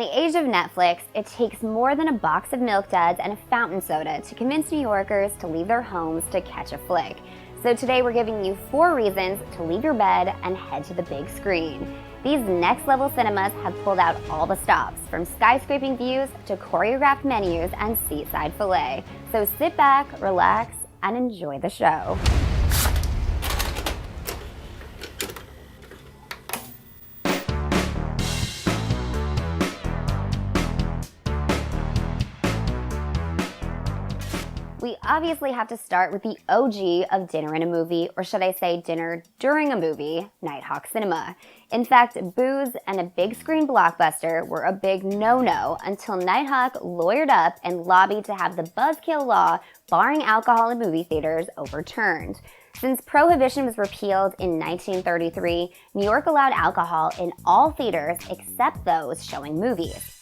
the age of Netflix, it takes more than a box of Milk Duds and a fountain soda to convince New Yorkers to leave their homes to catch a flick. So today we're giving you 4 reasons to leave your bed and head to the big screen. These next-level cinemas have pulled out all the stops, from skyscraping views to choreographed menus and seatside filet. So sit back, relax, and enjoy the show. We obviously have to start with the OG of dinner in a movie, or should I say dinner during a movie, Nitehawk Cinema. In fact, booze and a big screen blockbuster were a big no-no until Nighthawk lawyered up and lobbied to have the buzzkill law barring alcohol in movie theaters overturned. Since Prohibition was repealed in 1933, New York allowed alcohol in all theaters except those showing movies.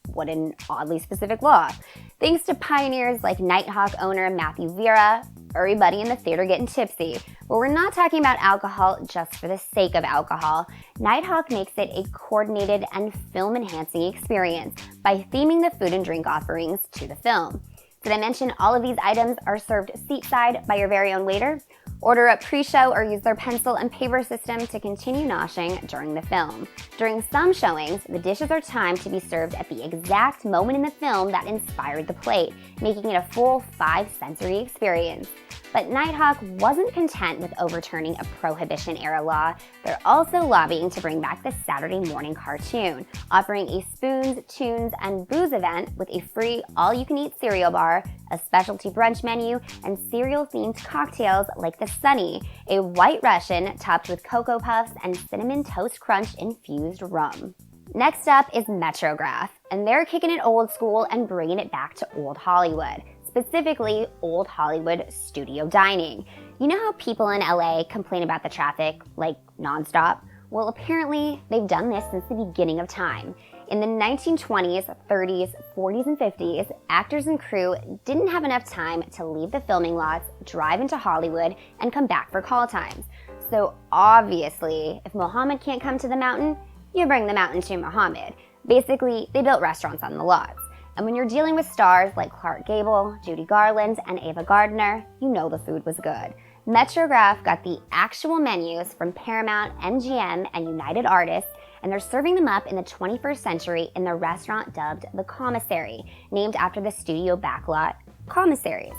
What an oddly specific law. Thanks to pioneers like Nighthawk owner Matthew Vera, everybody in the theater getting tipsy. But we're not talking about alcohol just for the sake of alcohol. Nighthawk makes it a coordinated and film-enhancing experience by theming the food and drink offerings to the film. Did I mention all of these items are served seatside by your very own waiter? Order up pre-show or use their pencil and paper system to continue noshing during the film. During some showings, the dishes are timed to be served at the exact moment in the film that inspired the plate, making it a full 5-sensory experience. But Nighthawk wasn't content with overturning a Prohibition-era law. They're also lobbying to bring back the Saturday morning cartoon, offering a spoons, tunes, and booze event with a free all-you-can-eat cereal bar, a specialty brunch menu, and cereal-themed cocktails like the Sunny, a white Russian topped with Cocoa Puffs and Cinnamon Toast Crunch infused rum. Next up is Metrograph, and they're kicking it old school and bringing it back to old Hollywood. Specifically, old Hollywood studio dining. You know how people in LA complain about the traffic, like nonstop? Well, apparently they've done this since the beginning of time. In the 1920s, 30s, 40s, and 50s, actors and crew didn't have enough time to leave the filming lots, drive into Hollywood, and come back for call times. So obviously, if Muhammad can't come to the mountain, you bring the mountain to Muhammad. Basically, they built restaurants on the lots. And when you're dealing with stars like Clark Gable, Judy Garland, and Ava Gardner, you know the food was good. Metrograph got the actual menus from Paramount, MGM, and United Artists, and they're serving them up in the 21st century in the restaurant dubbed The Commissary, named after the studio backlot commissaries.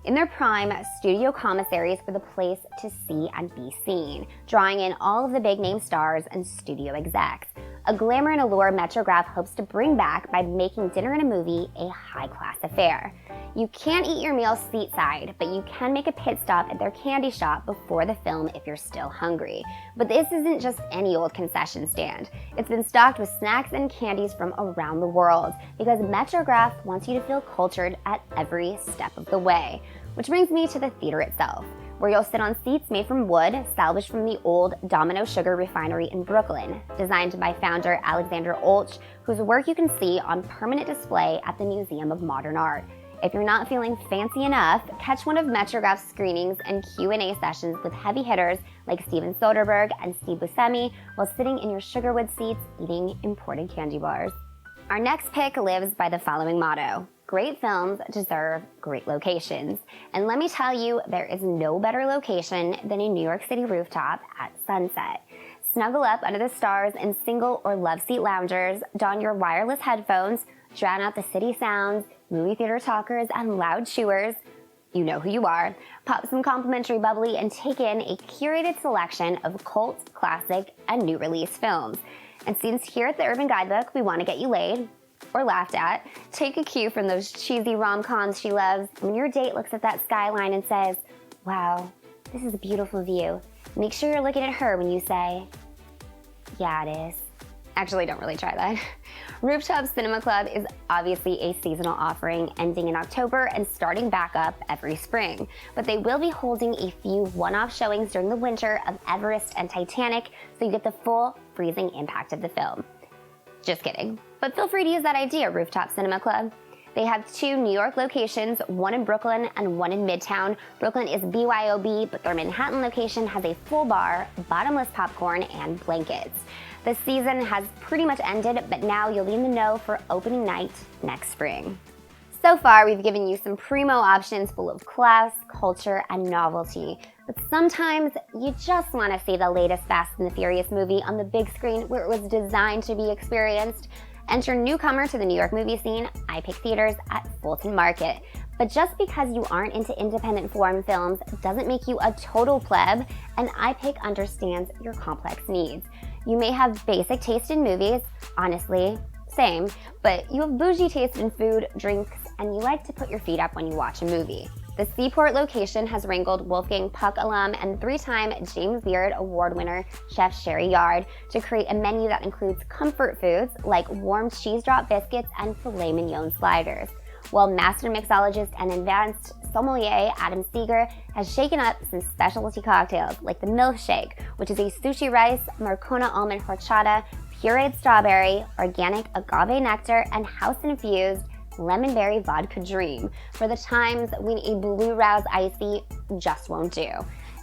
In their prime, studio commissaries were the place to see and be seen, drawing in all of the big-name stars and studio execs. A glamour and allure Metrograph hopes to bring back by making dinner in a movie a high-class affair. You can't eat your meal seatside, but you can make a pit stop at their candy shop before the film if you're still hungry. But this isn't just any old concession stand. It's been stocked with snacks and candies from around the world, because Metrograph wants you to feel cultured at every step of the way. Which brings me to the theater itself, where you'll sit on seats made from wood, salvaged from the old Domino Sugar Refinery in Brooklyn, designed by founder Alexander Olch, whose work you can see on permanent display at the Museum of Modern Art. If you're not feeling fancy enough, catch one of Metrograph's screenings and Q&A sessions with heavy hitters like Steven Soderbergh and Steve Buscemi while sitting in your sugarwood seats eating imported candy bars. Our next pick lives by the following motto: great films deserve great locations. And let me tell you, there is no better location than a New York City rooftop at sunset. Snuggle up under the stars in single or love seat loungers, don your wireless headphones, drown out the city sounds, movie theater talkers, and loud chewers. You know who you are. Pop some complimentary bubbly and take in a curated selection of cult, classic, and new release films. And since here at the Urban Guidebook, we want to get you laid, or laughed at, take a cue from those cheesy rom-coms she loves. When your date looks at that skyline and says, "Wow, this is a beautiful view," make sure you're looking at her when you say, "Yeah, it is." Actually, don't really try that. Rooftop Cinema Club is obviously a seasonal offering ending in October and starting back up every spring. But they will be holding a few one-off showings during the winter of Everest and Titanic, so you get the full freezing impact of the film. Just kidding. But feel free to use that idea, Rooftop Cinema Club. They have 2 New York locations, one in Brooklyn and one in Midtown. Brooklyn is BYOB, but their Manhattan location has a full bar, bottomless popcorn, and blankets. The season has pretty much ended, but now you'll be in the know for opening night next spring. So far, we've given you some primo options full of class, culture, and novelty. But sometimes you just want to see the latest Fast and the Furious movie on the big screen where it was designed to be experienced. Enter newcomer to the New York movie scene, iPic Theaters at Bolton Market. But just because you aren't into independent foreign films doesn't make you a total pleb, and iPic understands your complex needs. You may have basic taste in movies, honestly, same, but you have bougie taste in food, drinks, and you like to put your feet up when you watch a movie. The Seaport location has wrangled Wolfgang Puck alum and 3-time James Beard Award winner Chef Sherry Yard to create a menu that includes comfort foods like warm cheese drop biscuits and filet mignon sliders, while master mixologist and advanced sommelier Adam Seeger has shaken up some specialty cocktails like the milkshake, which is a sushi rice, Marcona almond horchata, pureed strawberry, organic agave nectar, and house-infused lemon berry vodka dream for the times when a Blue Rouse icy just won't do.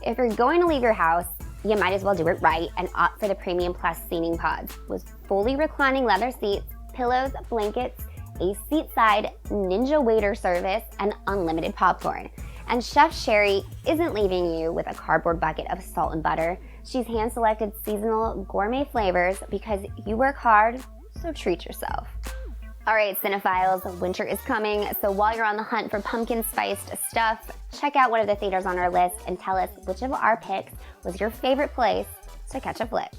If you're going to leave your house, you might as well do it right and opt for the Premium Plus seating pods with fully reclining leather seats, pillows, blankets, a seatside ninja waiter service, and unlimited popcorn. And Chef Sherry isn't leaving you with a cardboard bucket of salt and butter. She's hand-selected seasonal gourmet flavors because you work hard, so treat yourself. All right, cinephiles, winter is coming, so while you're on the hunt for pumpkin-spiced stuff, check out one of the theaters on our list and tell us which of our picks was your favorite place to catch a flick.